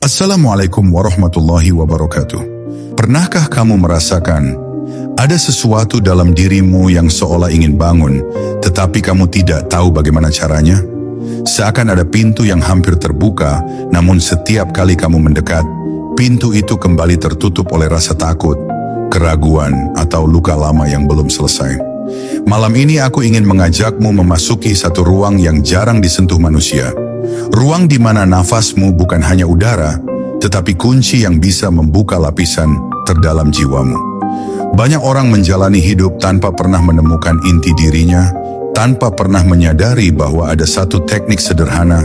Assalamualaikum warahmatullahi wabarakatuh. Pernahkah kamu merasakan ada sesuatu dalam dirimu yang seolah ingin bangun, tetapi kamu tidak tahu bagaimana caranya? Seakan ada pintu yang hampir terbuka, namun setiap kali kamu mendekat, pintu itu kembali tertutup oleh rasa takut, keraguan, atau luka lama yang belum selesai. Malam ini aku ingin mengajakmu memasuki satu ruang yang jarang disentuh manusia. Ruang di mana nafasmu bukan hanya udara, tetapi kunci yang bisa membuka lapisan terdalam jiwamu. Banyak orang menjalani hidup tanpa pernah menemukan inti dirinya, tanpa pernah menyadari bahwa ada satu teknik sederhana,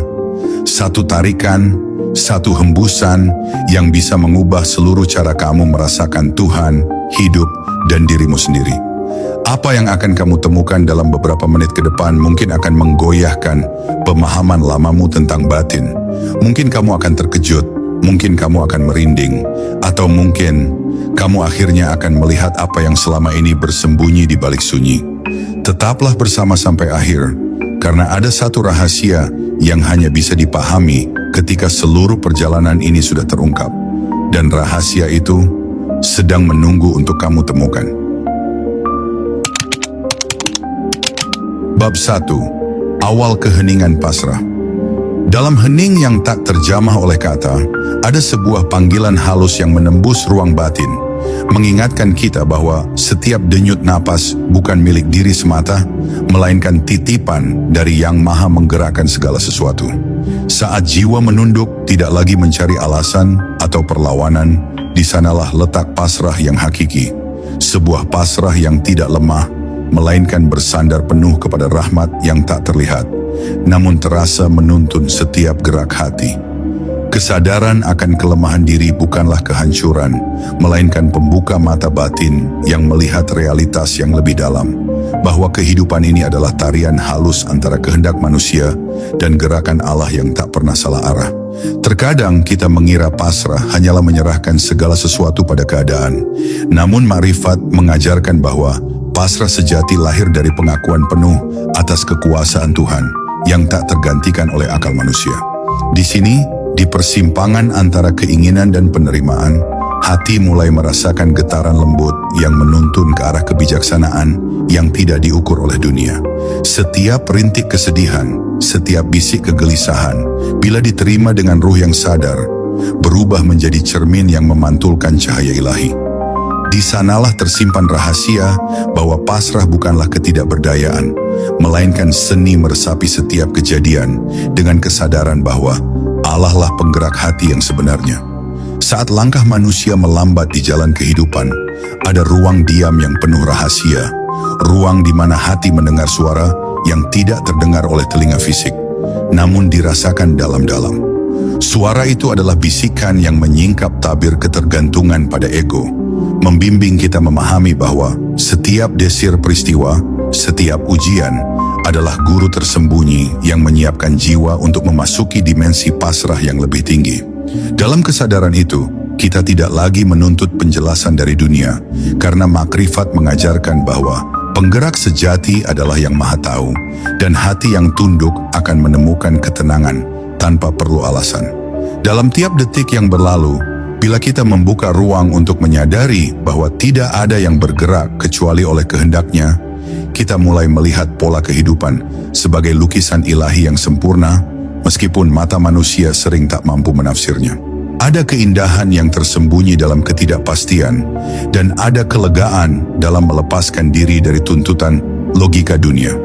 satu tarikan, satu hembusan yang bisa mengubah seluruh cara kamu merasakan Tuhan, hidup, dan dirimu sendiri. Apa yang akan kamu temukan dalam beberapa menit ke depan mungkin akan menggoyahkan pemahaman lamamu tentang batin. Mungkin kamu akan terkejut, mungkin kamu akan merinding, atau mungkin kamu akhirnya akan melihat apa yang selama ini bersembunyi di balik sunyi. Tetaplah bersama sampai akhir, karena ada satu rahasia yang hanya bisa dipahami ketika seluruh perjalanan ini sudah terungkap. Dan rahasia itu sedang menunggu untuk kamu temukan. Bab 1. Awal keheningan pasrah. Dalam hening yang tak terjamah oleh kata, ada sebuah panggilan halus yang menembus ruang batin, mengingatkan kita bahwa setiap denyut napas bukan milik diri semata, melainkan titipan dari Yang Maha menggerakkan segala sesuatu. Saat jiwa menunduk, tidak lagi mencari alasan atau perlawanan, di sanalah letak pasrah yang hakiki. Sebuah pasrah yang tidak lemah, melainkan bersandar penuh kepada rahmat yang tak terlihat, namun terasa menuntun setiap gerak hati. Kesadaran akan kelemahan diri bukanlah kehancuran, melainkan pembuka mata batin yang melihat realitas yang lebih dalam, bahwa kehidupan ini adalah tarian halus antara kehendak manusia dan gerakan Allah yang tak pernah salah arah. Terkadang kita mengira pasrah hanyalah menyerahkan segala sesuatu pada keadaan, namun makrifat mengajarkan bahwa pasrah sejati lahir dari pengakuan penuh atas kekuasaan Tuhan yang tak tergantikan oleh akal manusia. Di sini, di persimpangan antara keinginan dan penerimaan, hati mulai merasakan getaran lembut yang menuntun ke arah kebijaksanaan yang tidak diukur oleh dunia. Setiap rintik kesedihan, setiap bisik kegelisahan, bila diterima dengan ruh yang sadar, berubah menjadi cermin yang memantulkan cahaya ilahi. Di sanalah tersimpan rahasia bahwa pasrah bukanlah ketidakberdayaan, melainkan seni meresapi setiap kejadian dengan kesadaran bahwa Allah lah penggerak hati yang sebenarnya. Saat langkah manusia melambat di jalan kehidupan, ada ruang diam yang penuh rahasia, ruang di mana hati mendengar suara yang tidak terdengar oleh telinga fisik, namun dirasakan dalam-dalam. Suara itu adalah bisikan yang menyingkap tabir ketergantungan pada ego, membimbing kita memahami bahwa setiap desir peristiwa, setiap ujian adalah guru tersembunyi yang menyiapkan jiwa untuk memasuki dimensi pasrah yang lebih tinggi. Dalam kesadaran itu, kita tidak lagi menuntut penjelasan dari dunia, karena makrifat mengajarkan bahwa penggerak sejati adalah Yang Maha Tahu, dan hati yang tunduk akan menemukan ketenangan tanpa perlu alasan. Dalam tiap detik yang berlalu, bila kita membuka ruang untuk menyadari bahwa tidak ada yang bergerak kecuali oleh kehendaknya, kita mulai melihat pola kehidupan sebagai lukisan ilahi yang sempurna, meskipun mata manusia sering tak mampu menafsirnya. Ada keindahan yang tersembunyi dalam ketidakpastian, dan ada kelegaan dalam melepaskan diri dari tuntutan logika dunia.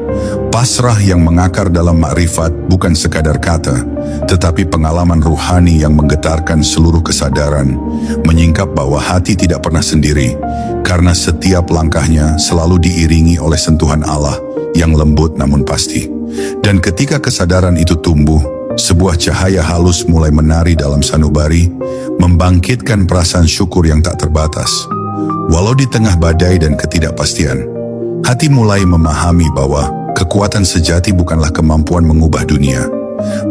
Pasrah yang mengakar dalam makrifat bukan sekadar kata, tetapi pengalaman ruhani yang menggetarkan seluruh kesadaran, menyingkap bahwa hati tidak pernah sendiri, karena setiap langkahnya selalu diiringi oleh sentuhan Allah yang lembut namun pasti. Dan ketika kesadaran itu tumbuh, sebuah cahaya halus mulai menari dalam sanubari, membangkitkan perasaan syukur yang tak terbatas. Walau di tengah badai dan ketidakpastian, hati mulai memahami bahwa kekuatan sejati bukanlah kemampuan mengubah dunia,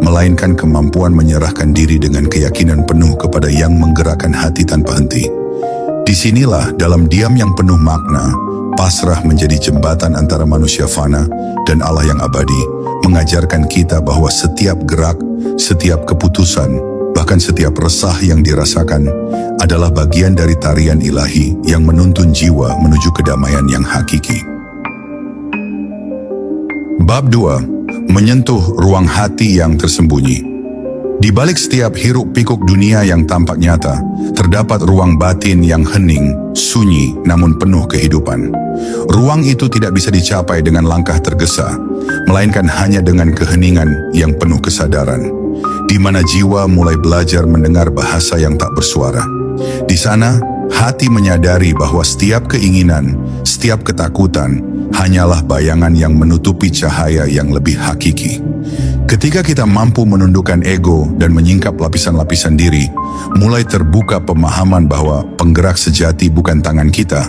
melainkan kemampuan menyerahkan diri dengan keyakinan penuh kepada Yang menggerakkan hati tanpa henti. Disinilah dalam diam yang penuh makna, pasrah menjadi jembatan antara manusia fana dan Allah yang abadi, mengajarkan kita bahwa setiap gerak, setiap keputusan, Bahkan setiap resah yang dirasakan adalah bagian dari tarian ilahi yang menuntun jiwa menuju kedamaian yang hakiki. Bab 2. Menyentuh ruang hati yang tersembunyi. Di balik setiap hiruk-pikuk dunia yang tampak nyata, terdapat ruang batin yang hening, sunyi, namun penuh kehidupan. Ruang itu tidak bisa dicapai dengan langkah tergesa, melainkan hanya dengan keheningan yang penuh kesadaran, di mana jiwa mulai belajar mendengar bahasa yang tak bersuara. Di sana, hati menyadari bahwa setiap keinginan, setiap ketakutan, hanyalah bayangan yang menutupi cahaya yang lebih hakiki. Ketika kita mampu menundukkan ego dan menyingkap lapisan-lapisan diri, mulai terbuka pemahaman bahwa penggerak sejati bukan tangan kita,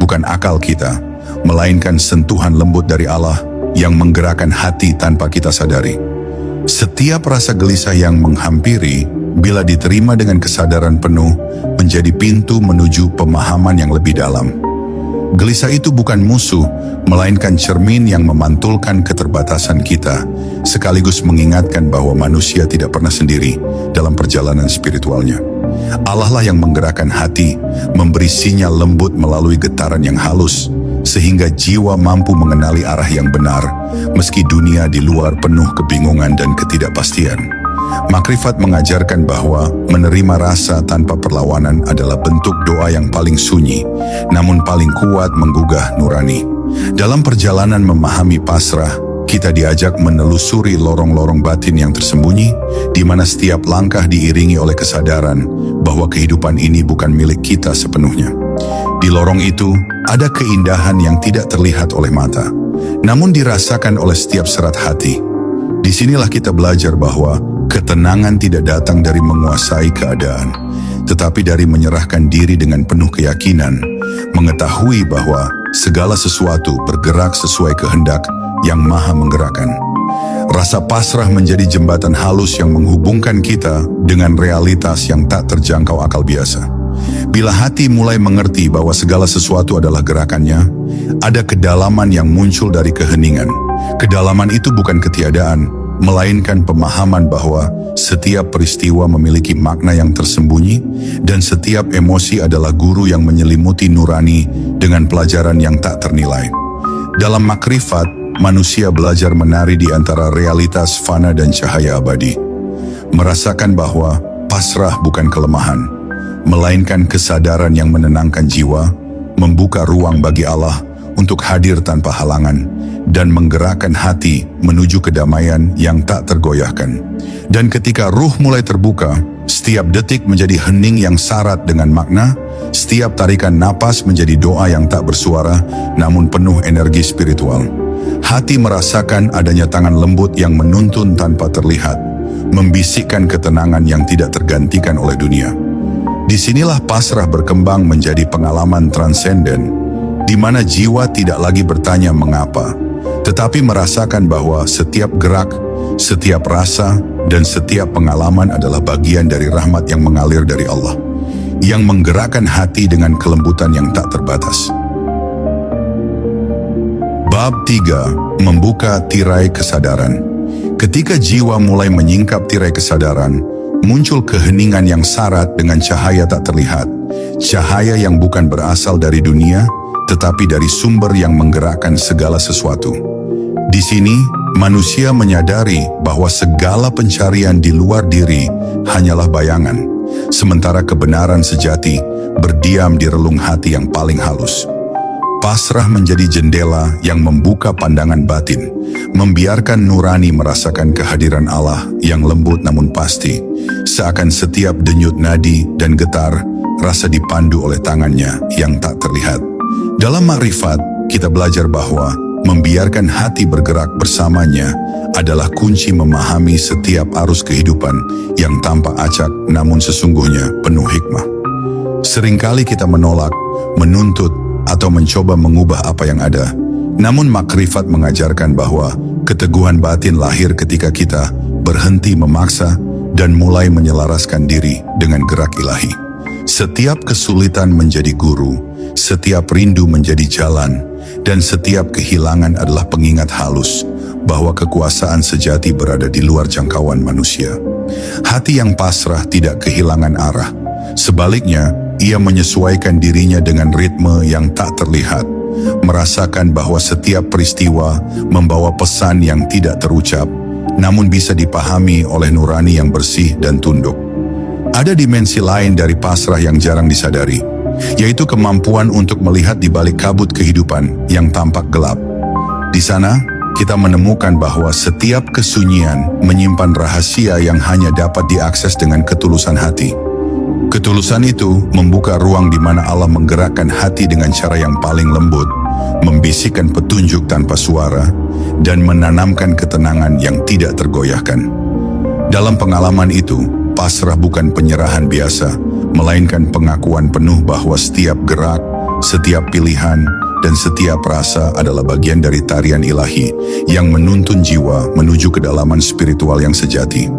bukan akal kita, melainkan sentuhan lembut dari Allah yang menggerakkan hati tanpa kita sadari. Setiap rasa gelisah yang menghampiri, bila diterima dengan kesadaran penuh, menjadi pintu menuju pemahaman yang lebih dalam. Gelisah itu bukan musuh, melainkan cermin yang memantulkan keterbatasan kita, sekaligus mengingatkan bahwa manusia tidak pernah sendiri dalam perjalanan spiritualnya. Allah lah yang menggerakkan hati, memberi sinyal lembut melalui getaran yang halus, sehingga jiwa mampu mengenali arah yang benar, meski dunia di luar penuh kebingungan dan ketidakpastian. Makrifat mengajarkan bahwa menerima rasa tanpa perlawanan adalah bentuk doa yang paling sunyi, namun paling kuat menggugah nurani. Dalam perjalanan memahami pasrah, kita diajak menelusuri lorong-lorong batin yang tersembunyi, di mana setiap langkah diiringi oleh kesadaran bahwa kehidupan ini bukan milik kita sepenuhnya. Di lorong itu, ada keindahan yang tidak terlihat oleh mata, namun dirasakan oleh setiap serat hati. Disinilah kita belajar bahwa ketenangan tidak datang dari menguasai keadaan, tetapi dari menyerahkan diri dengan penuh keyakinan, mengetahui bahwa segala sesuatu bergerak sesuai kehendak yang maha menggerakkan. Rasa pasrah menjadi jembatan halus yang menghubungkan kita dengan realitas yang tak terjangkau akal biasa. Bila hati mulai mengerti bahwa segala sesuatu adalah gerakannya, ada kedalaman yang muncul dari keheningan. Kedalaman itu bukan ketiadaan, melainkan pemahaman bahwa setiap peristiwa memiliki makna yang tersembunyi dan setiap emosi adalah guru yang menyelimuti nurani dengan pelajaran yang tak ternilai. Dalam makrifat, manusia belajar menari di antara realitas fana dan cahaya abadi, merasakan bahwa pasrah bukan kelemahan, melainkan kesadaran yang menenangkan jiwa, membuka ruang bagi Allah untuk hadir tanpa halangan, dan menggerakkan hati menuju kedamaian yang tak tergoyahkan. Dan ketika ruh mulai terbuka, setiap detik menjadi hening yang syarat dengan makna, setiap tarikan napas menjadi doa yang tak bersuara, namun penuh energi spiritual. Hati merasakan adanya tangan lembut yang menuntun tanpa terlihat, membisikkan ketenangan yang tidak tergantikan oleh dunia. Disinilah pasrah berkembang menjadi pengalaman transenden, di mana jiwa tidak lagi bertanya mengapa, tetapi merasakan bahwa setiap gerak, setiap rasa, dan setiap pengalaman adalah bagian dari rahmat yang mengalir dari Allah, yang menggerakkan hati dengan kelembutan yang tak terbatas. Bab 3. Membuka tirai kesadaran. Ketika jiwa mulai menyingkap tirai kesadaran, muncul keheningan yang syarat dengan cahaya tak terlihat, cahaya yang bukan berasal dari dunia, tetapi dari sumber yang menggerakkan segala sesuatu. Di sini, manusia menyadari bahwa segala pencarian di luar diri hanyalah bayangan, sementara kebenaran sejati berdiam di relung hati yang paling halus. Pasrah menjadi jendela yang membuka pandangan batin, membiarkan nurani merasakan kehadiran Allah yang lembut namun pasti, seakan setiap denyut nadi dan getar rasa dipandu oleh tangannya yang tak terlihat. Dalam makrifat, kita belajar bahwa membiarkan hati bergerak bersamanya adalah kunci memahami setiap arus kehidupan yang tampak acak namun sesungguhnya penuh hikmah. Seringkali kita menolak, menuntut, atau mencoba mengubah apa yang ada. Namun makrifat mengajarkan bahwa keteguhan batin lahir ketika kita berhenti memaksa dan mulai menyelaraskan diri dengan gerak ilahi. Setiap kesulitan menjadi guru, setiap rindu menjadi jalan, dan setiap kehilangan adalah pengingat halus bahwa kekuasaan sejati berada di luar jangkauan manusia. Hati yang pasrah tidak kehilangan arah. Sebaliknya, ia menyesuaikan dirinya dengan ritme yang tak terlihat, merasakan bahwa setiap peristiwa membawa pesan yang tidak terucap, namun bisa dipahami oleh nurani yang bersih dan tunduk. Ada dimensi lain dari pasrah yang jarang disadari, yaitu kemampuan untuk melihat di balik kabut kehidupan yang tampak gelap. Di sana, kita menemukan bahwa setiap kesunyian menyimpan rahasia yang hanya dapat diakses dengan ketulusan hati. Ketulusan itu membuka ruang di mana Allah menggerakkan hati dengan cara yang paling lembut, membisikkan petunjuk tanpa suara, dan menanamkan ketenangan yang tidak tergoyahkan. Dalam pengalaman itu, pasrah bukan penyerahan biasa, melainkan pengakuan penuh bahwa setiap gerak, setiap pilihan, dan setiap rasa adalah bagian dari tarian ilahi yang menuntun jiwa menuju kedalaman spiritual yang sejati.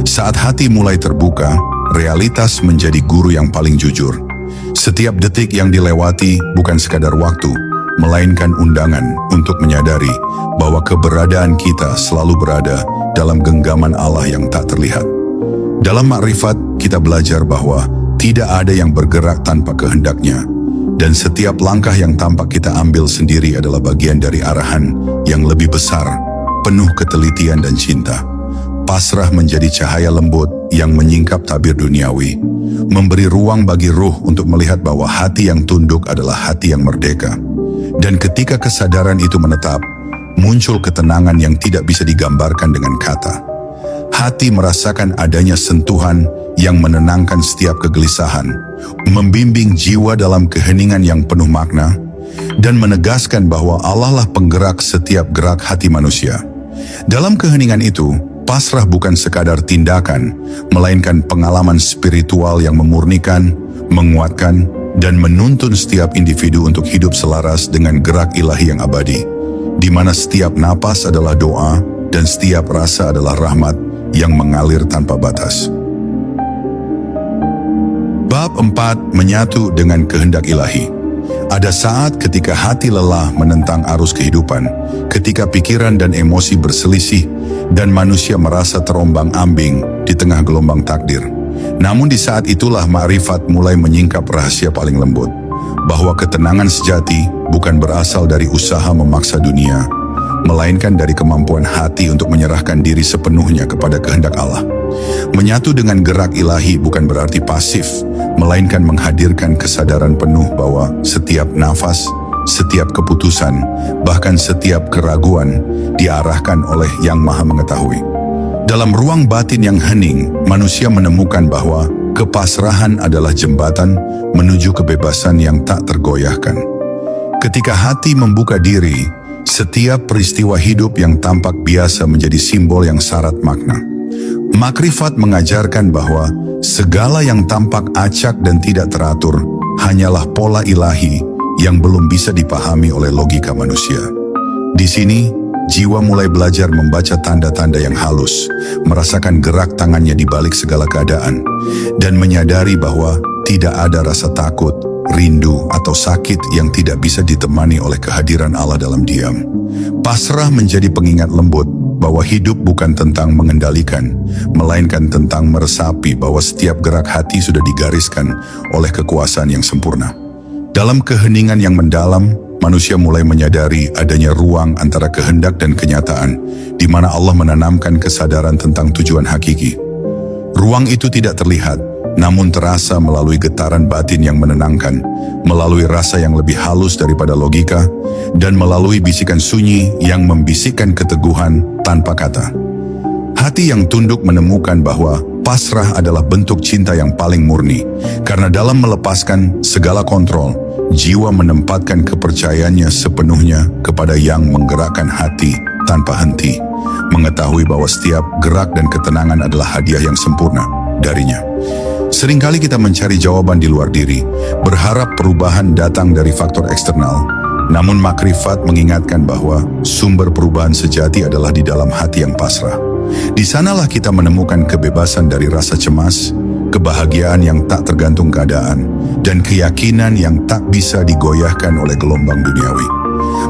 Saat hati mulai terbuka, realitas menjadi guru yang paling jujur. Setiap detik yang dilewati bukan sekadar waktu, melainkan undangan untuk menyadari bahwa keberadaan kita selalu berada dalam genggaman Allah yang tak terlihat. Dalam makrifat, kita belajar bahwa tidak ada yang bergerak tanpa kehendaknya, dan setiap langkah yang tampak kita ambil sendiri adalah bagian dari arahan yang lebih besar, penuh ketelitian dan cinta. Pasrah menjadi cahaya lembut yang menyingkap tabir duniawi, memberi ruang bagi ruh untuk melihat bahwa hati yang tunduk adalah hati yang merdeka. Dan ketika kesadaran itu menetap, muncul ketenangan yang tidak bisa digambarkan dengan kata. Hati merasakan adanya sentuhan yang menenangkan setiap kegelisahan, membimbing jiwa dalam keheningan yang penuh makna, dan menegaskan bahwa Allah lah penggerak setiap gerak hati manusia. Dalam keheningan itu, pasrah bukan sekadar tindakan, melainkan pengalaman spiritual yang memurnikan, menguatkan, dan menuntun setiap individu untuk hidup selaras dengan gerak ilahi yang abadi, di mana setiap napas adalah doa dan setiap rasa adalah rahmat yang mengalir tanpa batas. Bab 4 menyatu dengan kehendak ilahi. Ada saat ketika hati lelah menentang arus kehidupan, ketika pikiran dan emosi berselisih, dan manusia merasa terombang-ambing di tengah gelombang takdir. Namun di saat itulah makrifat mulai menyingkap rahasia paling lembut, bahwa ketenangan sejati bukan berasal dari usaha memaksa dunia, melainkan dari kemampuan hati untuk menyerahkan diri sepenuhnya kepada kehendak Allah. Menyatu dengan gerak ilahi bukan berarti pasif, melainkan menghadirkan kesadaran penuh bahwa setiap nafas, setiap keputusan, bahkan setiap keraguan diarahkan oleh Yang Maha Mengetahui. Dalam ruang batin yang hening, manusia menemukan bahwa kepasrahan adalah jembatan menuju kebebasan yang tak tergoyahkan. Ketika hati membuka diri, setiap peristiwa hidup yang tampak biasa menjadi simbol yang syarat makna. Makrifat mengajarkan bahwa segala yang tampak acak dan tidak teratur hanyalah pola ilahi yang belum bisa dipahami oleh logika manusia. Di sini, jiwa mulai belajar membaca tanda-tanda yang halus, merasakan gerak tangannya di balik segala keadaan, dan menyadari bahwa tidak ada rasa takut, rindu, atau sakit yang tidak bisa ditemani oleh kehadiran Allah dalam diam. Pasrah menjadi pengingat lembut bahwa hidup bukan tentang mengendalikan, melainkan tentang meresapi bahwa setiap gerak hati sudah digariskan oleh kekuasaan yang sempurna. Dalam keheningan yang mendalam, manusia mulai menyadari adanya ruang antara kehendak dan kenyataan, di mana Allah menanamkan kesadaran tentang tujuan hakiki. Ruang itu tidak terlihat, namun terasa melalui getaran batin yang menenangkan, melalui rasa yang lebih halus daripada logika, dan melalui bisikan sunyi yang membisikkan keteguhan tanpa kata. Hati yang tunduk menemukan bahwa pasrah adalah bentuk cinta yang paling murni, karena dalam melepaskan segala kontrol, jiwa menempatkan kepercayaannya sepenuhnya kepada Yang menggerakkan hati tanpa henti, mengetahui bahwa setiap gerak dan ketenangan adalah hadiah yang sempurna darinya. Seringkali kita mencari jawaban di luar diri, berharap perubahan datang dari faktor eksternal. Namun makrifat mengingatkan bahwa sumber perubahan sejati adalah di dalam hati yang pasrah. Di sanalah kita menemukan kebebasan dari rasa cemas, kebahagiaan yang tak tergantung keadaan, dan keyakinan yang tak bisa digoyahkan oleh gelombang duniawi.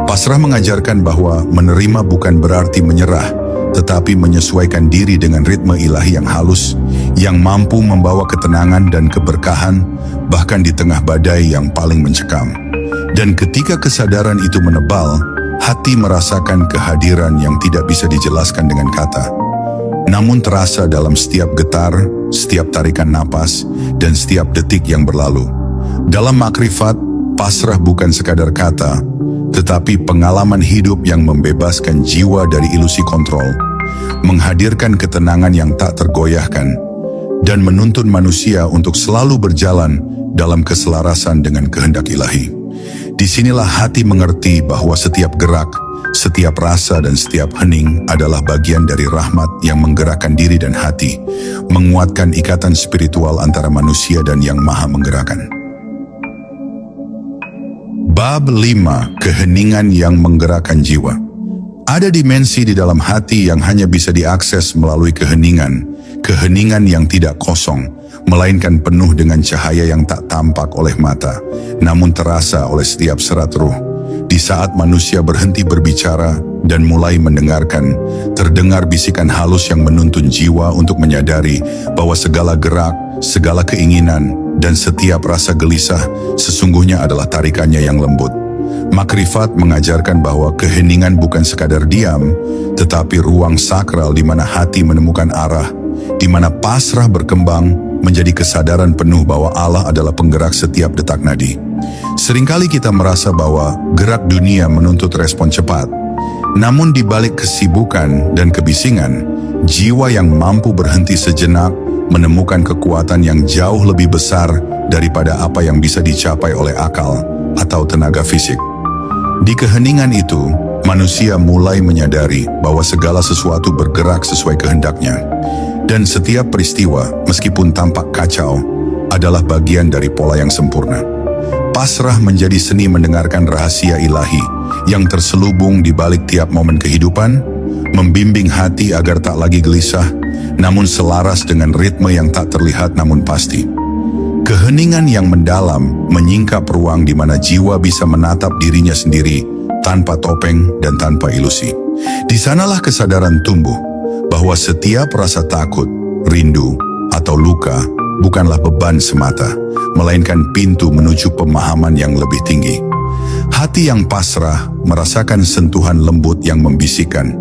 Pasrah mengajarkan bahwa menerima bukan berarti menyerah, tetapi menyesuaikan diri dengan ritme ilahi yang halus, yang mampu membawa ketenangan dan keberkahan, bahkan di tengah badai yang paling mencekam. Dan ketika kesadaran itu menebal, hati merasakan kehadiran yang tidak bisa dijelaskan dengan kata, namun terasa dalam setiap getar, setiap tarikan napas, dan setiap detik yang berlalu. Dalam makrifat, pasrah bukan sekadar kata, tetapi pengalaman hidup yang membebaskan jiwa dari ilusi kontrol, menghadirkan ketenangan yang tak tergoyahkan, dan menuntun manusia untuk selalu berjalan dalam keselarasan dengan kehendak ilahi. Disinilah hati mengerti bahwa setiap gerak, setiap rasa dan setiap hening adalah bagian dari rahmat yang menggerakkan diri dan hati, menguatkan ikatan spiritual antara manusia dan Yang Maha Menggerakkan. Bab 5. Keheningan yang menggerakkan jiwa. Ada dimensi di dalam hati yang hanya bisa diakses melalui keheningan yang tidak kosong, melainkan penuh dengan cahaya yang tak tampak oleh mata, namun terasa oleh setiap serat ruh. Di saat manusia berhenti berbicara dan mulai mendengarkan, terdengar bisikan halus yang menuntun jiwa untuk menyadari bahwa segala gerak, segala keinginan, dan setiap rasa gelisah sesungguhnya adalah tarikannya yang lembut. Makrifat mengajarkan bahwa keheningan bukan sekadar diam, tetapi ruang sakral di mana hati menemukan arah, di mana pasrah berkembang menjadi kesadaran penuh bahwa Allah adalah penggerak setiap detak nadi. Seringkali kita merasa bahwa gerak dunia menuntut respon cepat, namun di balik kesibukan dan kebisingan, jiwa yang mampu berhenti sejenak menemukan kekuatan yang jauh lebih besar daripada apa yang bisa dicapai oleh akal atau tenaga fisik. Di keheningan itu, manusia mulai menyadari bahwa segala sesuatu bergerak sesuai kehendaknya, dan setiap peristiwa, meskipun tampak kacau, adalah bagian dari pola yang sempurna. Pasrah menjadi seni mendengarkan rahasia ilahi yang terselubung di balik tiap momen kehidupan, membimbing hati agar tak lagi gelisah, namun selaras dengan ritme yang tak terlihat namun pasti. Keheningan yang mendalam menyingkap ruang di mana jiwa bisa menatap dirinya sendiri tanpa topeng dan tanpa ilusi. Di sanalah kesadaran tumbuh bahwa setiap rasa takut, rindu, atau luka bukanlah beban semata, melainkan pintu menuju pemahaman yang lebih tinggi. Hati yang pasrah merasakan sentuhan lembut yang membisikkan,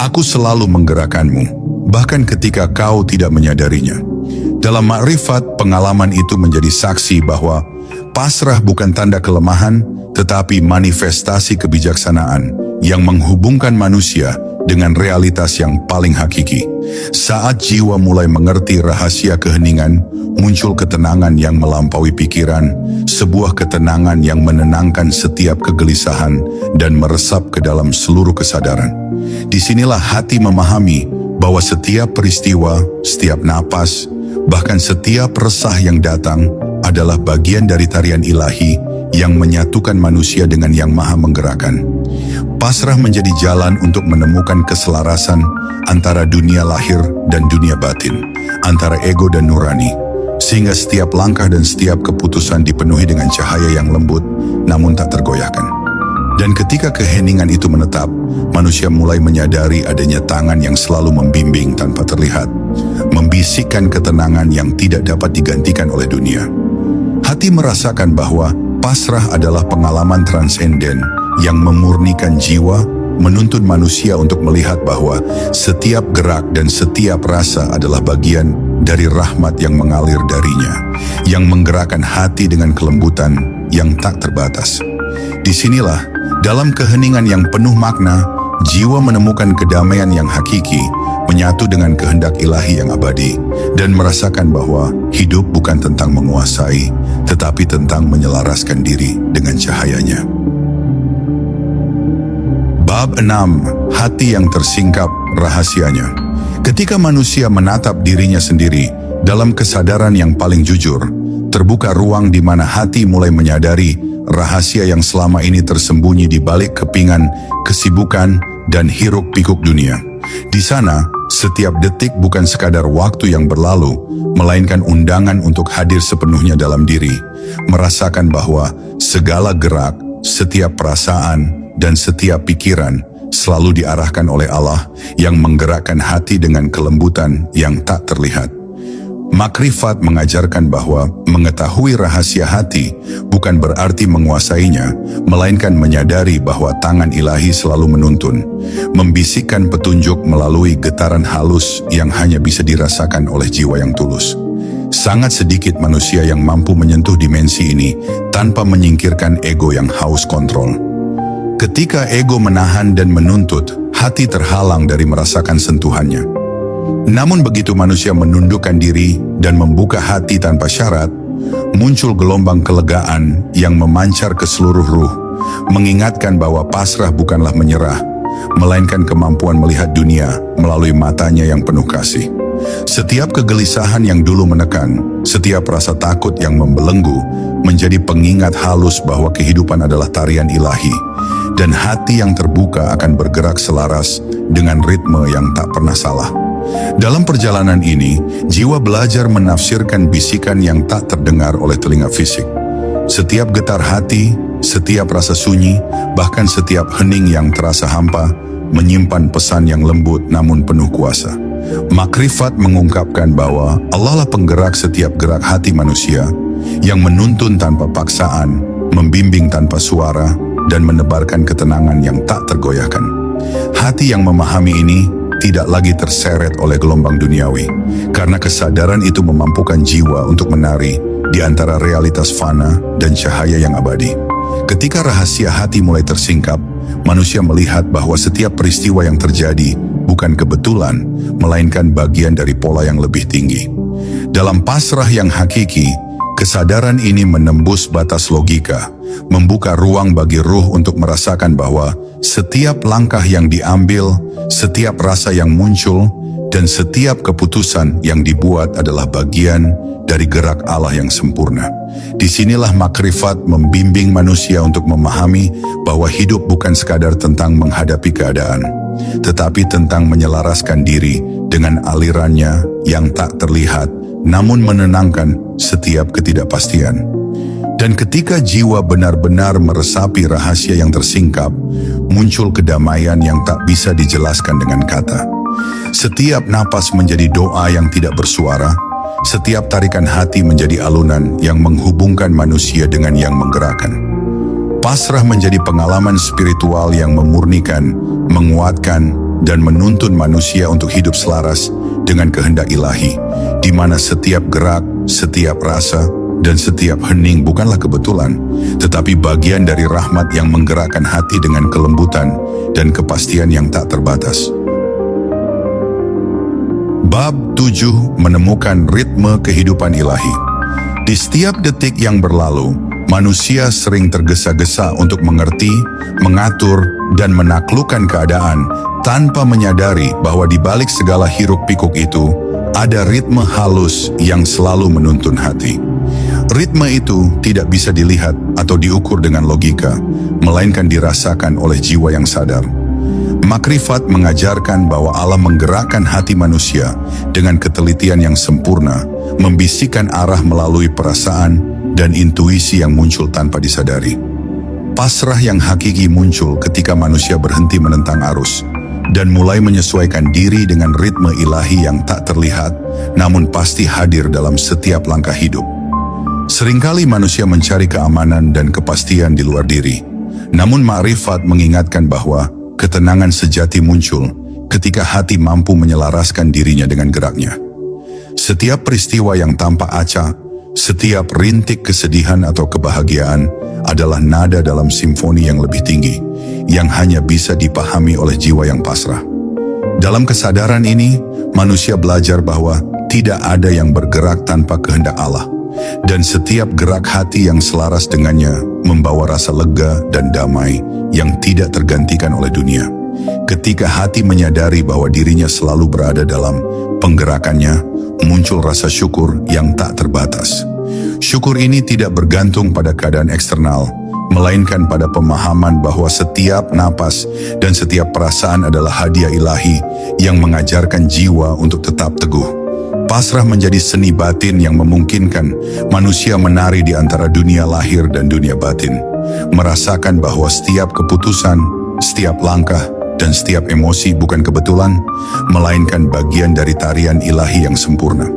"Aku selalu menggerakkanmu, bahkan ketika kau tidak menyadarinya." Dalam makrifat, pengalaman itu menjadi saksi bahwa pasrah bukan tanda kelemahan, tetapi manifestasi kebijaksanaan yang menghubungkan manusia dengan realitas yang paling hakiki. Saat jiwa mulai mengerti rahasia keheningan, muncul ketenangan yang melampaui pikiran, sebuah ketenangan yang menenangkan setiap kegelisahan dan meresap ke dalam seluruh kesadaran. Disinilah hati memahami bahwa setiap peristiwa, setiap napas, bahkan setiap resah yang datang adalah bagian dari tarian ilahi yang menyatukan manusia dengan Yang Maha Menggerakkan. Pasrah menjadi jalan untuk menemukan keselarasan antara dunia lahir dan dunia batin, antara ego dan nurani, sehingga setiap langkah dan setiap keputusan dipenuhi dengan cahaya yang lembut namun tak tergoyahkan. Dan ketika keheningan itu menetap, manusia mulai menyadari adanya tangan yang selalu membimbing tanpa terlihat, membisikkan ketenangan yang tidak dapat digantikan oleh dunia. Hati merasakan bahwa pasrah adalah pengalaman transenden yang memurnikan jiwa, menuntun manusia untuk melihat bahwa setiap gerak dan setiap rasa adalah bagian dari rahmat yang mengalir darinya, yang menggerakkan hati dengan kelembutan yang tak terbatas. Disinilah, dalam keheningan yang penuh makna, jiwa menemukan kedamaian yang hakiki, menyatu dengan kehendak ilahi yang abadi, dan merasakan bahwa hidup bukan tentang menguasai, tetapi tentang menyelaraskan diri dengan cahayanya. Bab 6. Hati yang tersingkap rahasianya. Ketika manusia menatap dirinya sendiri dalam kesadaran yang paling jujur, terbuka ruang di mana hati mulai menyadari rahasia yang selama ini tersembunyi di balik kepingan, kesibukan, dan hiruk-pikuk dunia. Di sana, setiap detik bukan sekadar waktu yang berlalu, melainkan undangan untuk hadir sepenuhnya dalam diri, merasakan bahwa segala gerak, setiap perasaan, dan setiap pikiran selalu diarahkan oleh Allah yang menggerakkan hati dengan kelembutan yang tak terlihat. Makrifat mengajarkan bahwa mengetahui rahasia hati bukan berarti menguasainya, melainkan menyadari bahwa tangan ilahi selalu menuntun, membisikkan petunjuk melalui getaran halus yang hanya bisa dirasakan oleh jiwa yang tulus. Sangat sedikit manusia yang mampu menyentuh dimensi ini tanpa menyingkirkan ego yang haus kontrol. Ketika ego menahan dan menuntut, hati terhalang dari merasakan sentuhannya. Namun begitu manusia menundukkan diri dan membuka hati tanpa syarat, muncul gelombang kelegaan yang memancar ke seluruh ruh, mengingatkan bahwa pasrah bukanlah menyerah, melainkan kemampuan melihat dunia melalui matanya yang penuh kasih. Setiap kegelisahan yang dulu menekan, setiap rasa takut yang membelenggu, menjadi pengingat halus bahwa kehidupan adalah tarian ilahi, dan hati yang terbuka akan bergerak selaras dengan ritme yang tak pernah salah. Dalam perjalanan ini, jiwa belajar menafsirkan bisikan yang tak terdengar oleh telinga fisik. Setiap getar hati, setiap rasa sunyi, bahkan setiap hening yang terasa hampa, menyimpan pesan yang lembut namun penuh kuasa. Makrifat mengungkapkan bahwa Allah lah penggerak setiap gerak hati manusia, yang menuntun tanpa paksaan, membimbing tanpa suara, dan menebarkan ketenangan yang tak tergoyahkan. Hati yang memahami ini tidak lagi terseret oleh gelombang duniawi, karena kesadaran itu memampukan jiwa untuk menari di antara realitas fana dan cahaya yang abadi. Ketika rahasia hati mulai tersingkap, manusia melihat bahwa setiap peristiwa yang terjadi bukan kebetulan, melainkan bagian dari pola yang lebih tinggi. Dalam pasrah yang hakiki, kesadaran ini menembus batas logika, membuka ruang bagi ruh untuk merasakan bahwa setiap langkah yang diambil, setiap rasa yang muncul, dan setiap keputusan yang dibuat adalah bagian dari gerak Allah yang sempurna. Disinilah makrifat membimbing manusia untuk memahami bahwa hidup bukan sekadar tentang menghadapi keadaan, tetapi tentang menyelaraskan diri dengan alirannya yang tak terlihat, namun menenangkan setiap ketidakpastian. Dan ketika jiwa benar-benar meresapi rahasia yang tersingkap, muncul kedamaian yang tak bisa dijelaskan dengan kata. Setiap napas menjadi doa yang tidak bersuara, setiap tarikan hati menjadi alunan yang menghubungkan manusia dengan yang menggerakkan. Pasrah menjadi pengalaman spiritual yang memurnikan, menguatkan, dan menuntun manusia untuk hidup selaras dengan kehendak ilahi, di mana setiap gerak, setiap rasa, dan setiap hening bukanlah kebetulan, tetapi bagian dari rahmat yang menggerakkan hati dengan kelembutan dan kepastian yang tak terbatas. Bab 7 menemukan ritme kehidupan ilahi. Di setiap detik yang berlalu, manusia sering tergesa-gesa untuk mengerti, mengatur, dan menaklukkan keadaan tanpa menyadari bahwa di balik segala hiruk-pikuk itu ada ritme halus yang selalu menuntun hati. Ritme itu tidak bisa dilihat atau diukur dengan logika, melainkan dirasakan oleh jiwa yang sadar. Makrifat mengajarkan bahwa Allah menggerakkan hati manusia dengan ketelitian yang sempurna, membisikkan arah melalui perasaan dan intuisi yang muncul tanpa disadari. Pasrah yang hakiki muncul ketika manusia berhenti menentang arus dan mulai menyesuaikan diri dengan ritme ilahi yang tak terlihat, namun pasti hadir dalam setiap langkah hidup. Seringkali manusia mencari keamanan dan kepastian di luar diri, namun makrifat mengingatkan bahwa ketenangan sejati muncul ketika hati mampu menyelaraskan dirinya dengan geraknya. Setiap peristiwa yang tampak acak, setiap rintik kesedihan atau kebahagiaan adalah nada dalam simfoni yang lebih tinggi, yang hanya bisa dipahami oleh jiwa yang pasrah. Dalam kesadaran ini, manusia belajar bahwa tidak ada yang bergerak tanpa kehendak Allah, dan setiap gerak hati yang selaras dengannya membawa rasa lega dan damai yang tidak tergantikan oleh dunia. Ketika hati menyadari bahwa dirinya selalu berada dalam penggerakannya, muncul rasa syukur yang tak terbatas. Syukur ini tidak bergantung pada keadaan eksternal, melainkan pada pemahaman bahwa setiap napas dan setiap perasaan adalah hadiah ilahi yang mengajarkan jiwa untuk tetap teguh. Pasrah menjadi seni batin yang memungkinkan manusia menari di antara dunia lahir dan dunia batin, merasakan bahwa setiap keputusan, setiap langkah, dan setiap emosi bukan kebetulan, melainkan bagian dari tarian ilahi yang sempurna.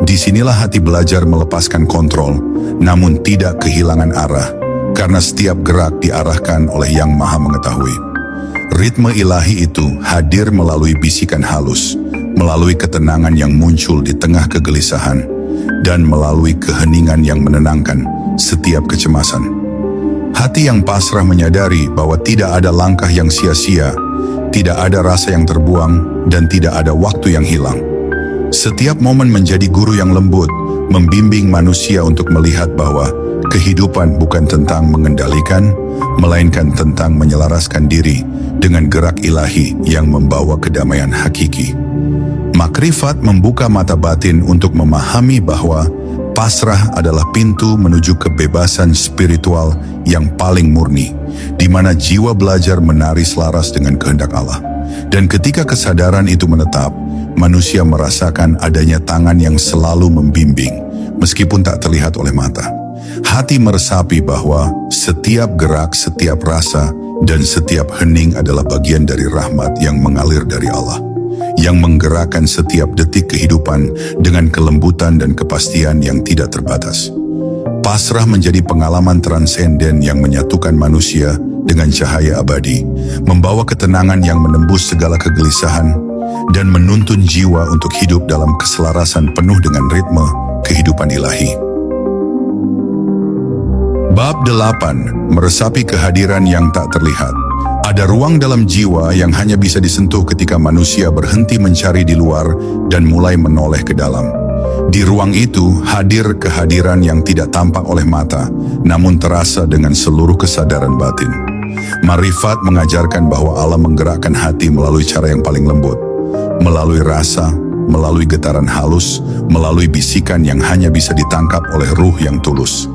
Disinilah hati belajar melepaskan kontrol, namun tidak kehilangan arah, karena setiap gerak diarahkan oleh Yang Maha Mengetahui. Ritme ilahi itu hadir melalui bisikan halus, melalui ketenangan yang muncul di tengah kegelisahan, dan melalui keheningan yang menenangkan setiap kecemasan. Hati yang pasrah menyadari bahwa tidak ada langkah yang sia-sia, tidak ada rasa yang terbuang, dan tidak ada waktu yang hilang. Setiap momen menjadi guru yang lembut, membimbing manusia untuk melihat bahwa kehidupan bukan tentang mengendalikan, melainkan tentang menyelaraskan diri dengan gerak ilahi yang membawa kedamaian hakiki. Makrifat membuka mata batin untuk memahami bahwa pasrah adalah pintu menuju kebebasan spiritual yang paling murni, di mana jiwa belajar menari selaras dengan kehendak Allah. Dan ketika kesadaran itu menetap, manusia merasakan adanya tangan yang selalu membimbing, meskipun tak terlihat oleh mata. Hati meresapi bahwa setiap gerak, setiap rasa, dan setiap hening adalah bagian dari rahmat yang mengalir dari Allah, yang menggerakkan setiap detik kehidupan dengan kelembutan dan kepastian yang tidak terbatas. Pasrah menjadi pengalaman transenden yang menyatukan manusia dengan cahaya abadi, membawa ketenangan yang menembus segala kegelisahan, dan menuntun jiwa untuk hidup dalam keselarasan penuh dengan ritme kehidupan ilahi. Bab 8. Meresapi kehadiran yang tak terlihat. Ada ruang dalam jiwa yang hanya bisa disentuh ketika manusia berhenti mencari di luar dan mulai menoleh ke dalam. Di ruang itu hadir kehadiran yang tidak tampak oleh mata, namun terasa dengan seluruh kesadaran batin. Marifat mengajarkan bahwa Allah menggerakkan hati melalui cara yang paling lembut, melalui rasa, melalui getaran halus, melalui bisikan yang hanya bisa ditangkap oleh ruh yang tulus.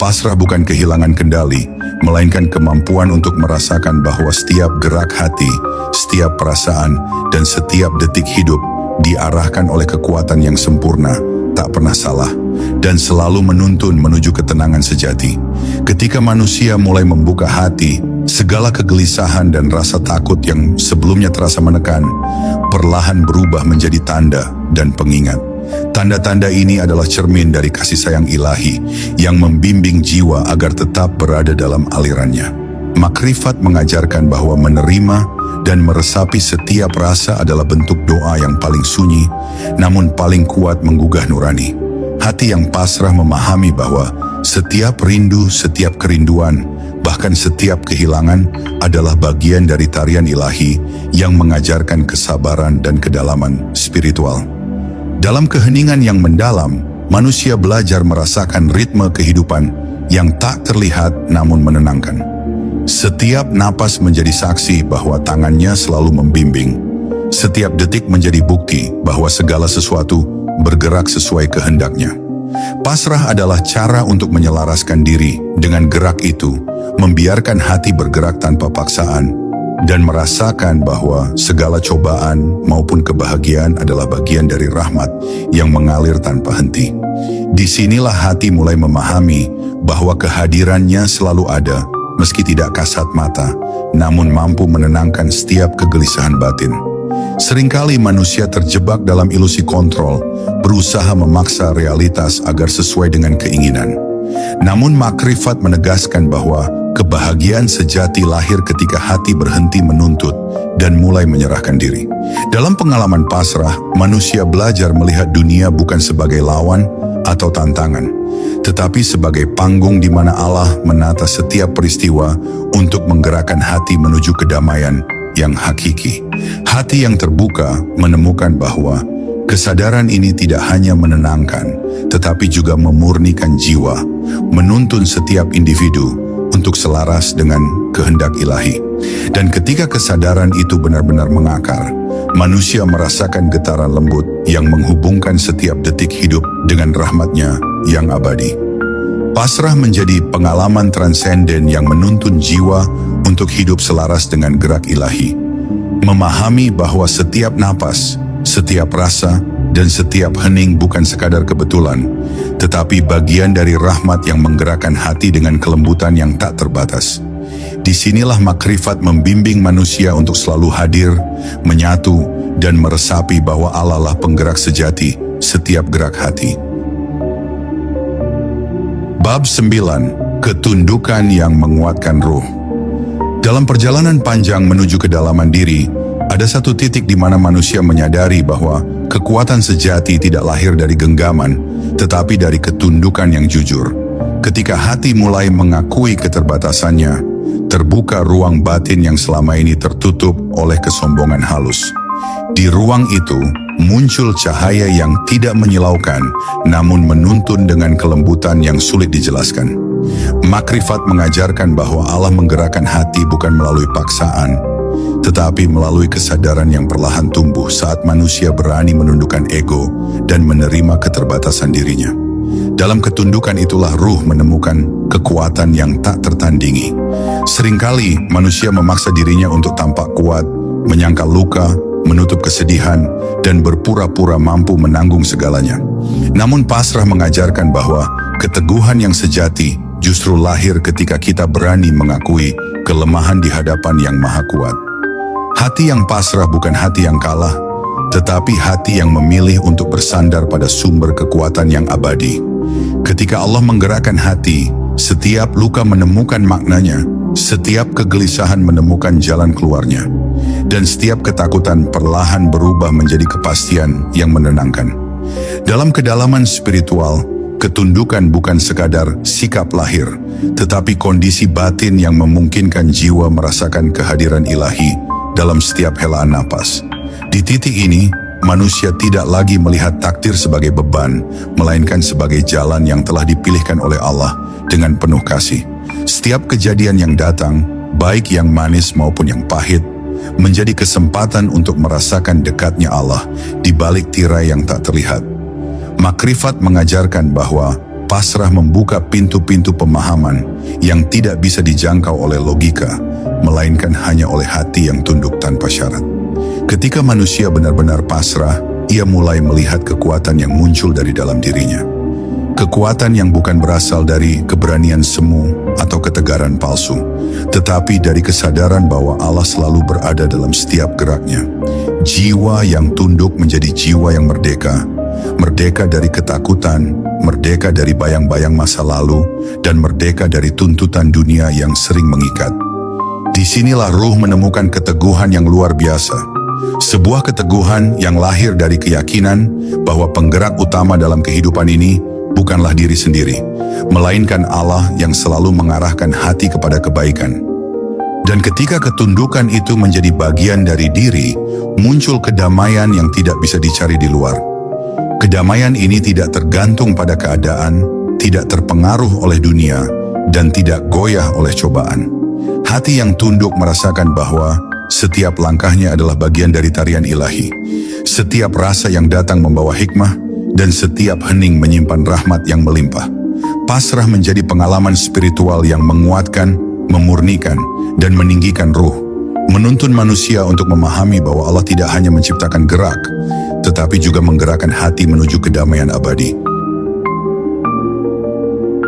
Pasrah bukan kehilangan kendali, melainkan kemampuan untuk merasakan bahwa setiap gerak hati, setiap perasaan, dan setiap detik hidup diarahkan oleh kekuatan yang sempurna, tak pernah salah, dan selalu menuntun menuju ketenangan sejati. Ketika manusia mulai membuka hati, segala kegelisahan dan rasa takut yang sebelumnya terasa menekan, perlahan berubah menjadi tanda dan pengingat. Tanda-tanda ini adalah cermin dari kasih sayang ilahi yang membimbing jiwa agar tetap berada dalam alirannya. Makrifat mengajarkan bahwa menerima dan meresapi setiap rasa adalah bentuk doa yang paling sunyi, namun paling kuat menggugah nurani. Hati yang pasrah memahami bahwa setiap rindu, setiap kerinduan, bahkan setiap kehilangan adalah bagian dari tarian ilahi yang mengajarkan kesabaran dan kedalaman spiritual. Dalam keheningan yang mendalam, manusia belajar merasakan ritme kehidupan yang tak terlihat namun menenangkan. Setiap napas menjadi saksi bahwa tangannya selalu membimbing. Setiap detik menjadi bukti bahwa segala sesuatu bergerak sesuai kehendaknya. Pasrah adalah cara untuk menyelaraskan diri dengan gerak itu, membiarkan hati bergerak tanpa paksaan, dan merasakan bahwa segala cobaan maupun kebahagiaan adalah bagian dari rahmat yang mengalir tanpa henti. Disinilah hati mulai memahami bahwa kehadirannya selalu ada, meski tidak kasat mata, namun mampu menenangkan setiap kegelisahan batin. Seringkali manusia terjebak dalam ilusi kontrol, berusaha memaksa realitas agar sesuai dengan keinginan. Namun makrifat menegaskan bahwa kebahagiaan sejati lahir ketika hati berhenti menuntut dan mulai menyerahkan diri. Dalam pengalaman pasrah, manusia belajar melihat dunia bukan sebagai lawan atau tantangan, tetapi sebagai panggung di mana Allah menata setiap peristiwa untuk menggerakkan hati menuju kedamaian yang hakiki. Hati yang terbuka menemukan bahwa kesadaran ini tidak hanya menenangkan, tetapi juga memurnikan jiwa, menuntun setiap individu untuk selaras dengan kehendak ilahi. Dan ketika kesadaran itu benar-benar mengakar, manusia merasakan getaran lembut yang menghubungkan setiap detik hidup dengan rahmatnya yang abadi. Pasrah menjadi pengalaman transenden yang menuntun jiwa untuk hidup selaras dengan gerak ilahi. Memahami bahwa setiap napas, setiap rasa, dan setiap hening bukan sekadar kebetulan, tetapi bagian dari rahmat yang menggerakkan hati dengan kelembutan yang tak terbatas. Disinilah makrifat membimbing manusia untuk selalu hadir, menyatu, dan meresapi bahwa Allah lah penggerak sejati setiap gerak hati. Bab 9. Ketundukan yang menguatkan ruh. Dalam perjalanan panjang menuju kedalaman diri, ada satu titik di mana manusia menyadari bahwa kekuatan sejati tidak lahir dari genggaman, tetapi dari ketundukan yang jujur. Ketika hati mulai mengakui keterbatasannya, terbuka ruang batin yang selama ini tertutup oleh kesombongan halus. Di ruang itu, muncul cahaya yang tidak menyilaukan, namun menuntun dengan kelembutan yang sulit dijelaskan. Makrifat mengajarkan bahwa Allah menggerakkan hati bukan melalui paksaan, tetapi melalui kesadaran yang perlahan tumbuh saat manusia berani menundukkan ego dan menerima keterbatasan dirinya. Dalam ketundukan itulah ruh menemukan kekuatan yang tak tertandingi. Seringkali manusia memaksa dirinya untuk tampak kuat, menyangkal luka, menutup kesedihan, dan berpura-pura mampu menanggung segalanya. Namun pasrah mengajarkan bahwa keteguhan yang sejati justru lahir ketika kita berani mengakui kelemahan di hadapan yang maha kuat. Hati yang pasrah bukan hati yang kalah, tetapi hati yang memilih untuk bersandar pada sumber kekuatan yang abadi. Ketika Allah menggerakkan hati, setiap luka menemukan maknanya, setiap kegelisahan menemukan jalan keluarnya, dan setiap ketakutan perlahan berubah menjadi kepastian yang menenangkan. Dalam kedalaman spiritual, ketundukan bukan sekadar sikap lahir, tetapi kondisi batin yang memungkinkan jiwa merasakan kehadiran ilahi dalam setiap helaan napas. Di titik ini, manusia tidak lagi melihat takdir sebagai beban, melainkan sebagai jalan yang telah dipilihkan oleh Allah dengan penuh kasih. Setiap kejadian yang datang, baik yang manis maupun yang pahit, menjadi kesempatan untuk merasakan dekatnya Allah di balik tirai yang tak terlihat. Makrifat mengajarkan bahwa pasrah membuka pintu-pintu pemahaman yang tidak bisa dijangkau oleh logika, melainkan hanya oleh hati yang tunduk tanpa syarat. Ketika manusia benar-benar pasrah, ia mulai melihat kekuatan yang muncul dari dalam dirinya. Kekuatan yang bukan berasal dari keberanian semu atau ketegaran palsu, tetapi dari kesadaran bahwa Allah selalu berada dalam setiap geraknya. Jiwa yang tunduk menjadi jiwa yang merdeka, merdeka dari ketakutan, merdeka dari bayang-bayang masa lalu, dan merdeka dari tuntutan dunia yang sering mengikat. Disinilah ruh menemukan keteguhan yang luar biasa. Sebuah keteguhan yang lahir dari keyakinan bahwa penggerak utama dalam kehidupan ini bukanlah diri sendiri, melainkan Allah yang selalu mengarahkan hati kepada kebaikan. Dan ketika ketundukan itu menjadi bagian dari diri, muncul kedamaian yang tidak bisa dicari di luar. Kedamaian ini tidak tergantung pada keadaan, tidak terpengaruh oleh dunia, dan tidak goyah oleh cobaan. Hati yang tunduk merasakan bahwa setiap langkahnya adalah bagian dari tarian ilahi. Setiap rasa yang datang membawa hikmah, dan setiap hening menyimpan rahmat yang melimpah. Pasrah menjadi pengalaman spiritual yang menguatkan, memurnikan, dan meninggikan ruh. Menuntun manusia untuk memahami bahwa Allah tidak hanya menciptakan gerak, tetapi juga menggerakkan hati menuju kedamaian abadi.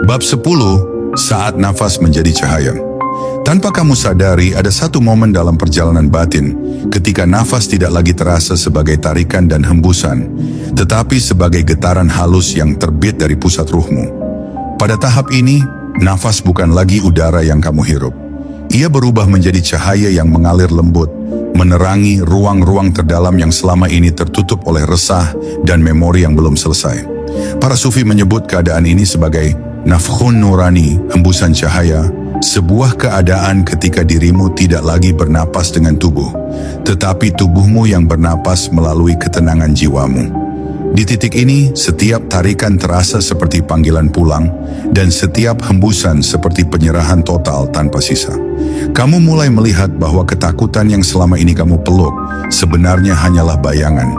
Bab 10. Saat nafas menjadi cahaya. Tanpa kamu sadari, ada satu momen dalam perjalanan batin ketika nafas tidak lagi terasa sebagai tarikan dan hembusan, tetapi sebagai getaran halus yang terbit dari pusat ruhmu. Pada tahap ini, nafas bukan lagi udara yang kamu hirup. Ia berubah menjadi cahaya yang mengalir lembut, menerangi ruang-ruang terdalam yang selama ini tertutup oleh resah dan memori yang belum selesai. Para sufi menyebut keadaan ini sebagai nafkhun nurani, hembusan cahaya, sebuah keadaan ketika dirimu tidak lagi bernapas dengan tubuh, tetapi tubuhmu yang bernapas melalui ketenangan jiwamu. Di titik ini, setiap tarikan terasa seperti panggilan pulang, dan setiap hembusan seperti penyerahan total tanpa sisa. Kamu mulai melihat bahwa ketakutan yang selama ini kamu peluk sebenarnya hanyalah bayangan,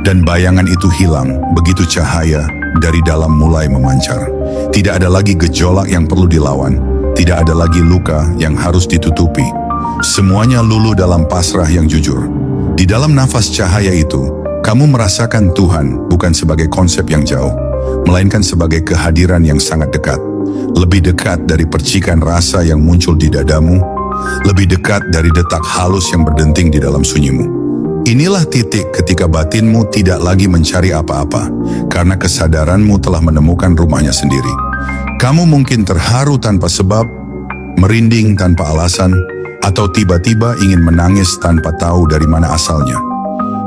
dan bayangan itu hilang begitu cahaya dari dalam mulai memancar. Tidak ada lagi gejolak yang perlu dilawan, tidak ada lagi luka yang harus ditutupi. Semuanya luluh dalam pasrah yang jujur. Di dalam nafas cahaya itu, Kamu merasakan Tuhan bukan sebagai konsep yang jauh, melainkan sebagai kehadiran yang sangat dekat. Lebih dekat dari percikan rasa yang muncul di dadamu, lebih dekat dari detak halus yang berdenting di dalam sunyimu. Inilah titik ketika batinmu tidak lagi mencari apa-apa, karena kesadaranmu telah menemukan rumahnya sendiri. Kamu mungkin terharu tanpa sebab, merinding tanpa alasan, atau tiba-tiba ingin menangis tanpa tahu dari mana asalnya.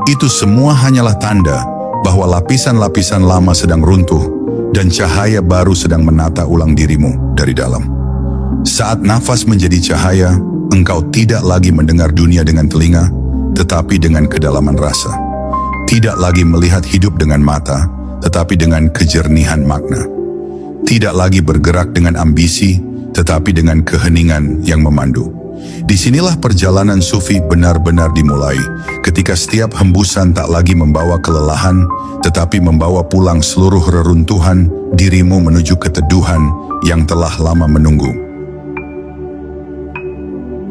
Itu semua hanyalah tanda bahwa lapisan-lapisan lama sedang runtuh dan cahaya baru sedang menata ulang dirimu dari dalam. Saat nafas menjadi cahaya, engkau tidak lagi mendengar dunia dengan telinga, tetapi dengan kedalaman rasa. Tidak lagi melihat hidup dengan mata, tetapi dengan kejernihan makna. Tidak lagi bergerak dengan ambisi, tetapi dengan keheningan yang memandu. Disinilah perjalanan sufi benar-benar dimulai, ketika setiap hembusan tak lagi membawa kelelahan, tetapi membawa pulang seluruh reruntuhan dirimu menuju keteduhan yang telah lama menunggu.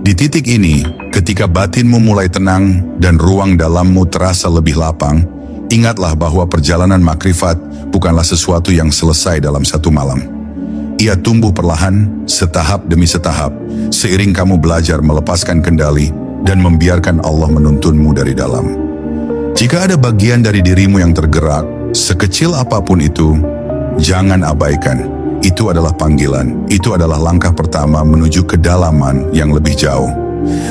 Di titik ini, ketika batinmu mulai tenang dan ruang dalammu terasa lebih lapang, ingatlah bahwa perjalanan makrifat bukanlah sesuatu yang selesai dalam satu malam. Ia tumbuh perlahan, setahap demi setahap, seiring kamu belajar melepaskan kendali dan membiarkan Allah menuntunmu dari dalam. Jika ada bagian dari dirimu yang tergerak, sekecil apapun itu, jangan abaikan. Itu adalah panggilan, itu adalah langkah pertama menuju kedalaman yang lebih jauh.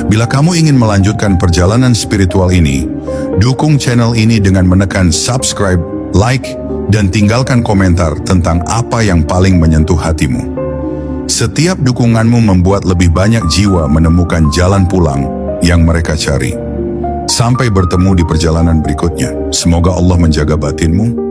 Bila kamu ingin melanjutkan perjalanan spiritual ini, dukung channel ini dengan menekan subscribe, like, dan tinggalkan komentar tentang apa yang paling menyentuh hatimu. Setiap dukunganmu membuat lebih banyak jiwa menemukan jalan pulang yang mereka cari. Sampai bertemu di perjalanan berikutnya. Semoga Allah menjaga batinmu,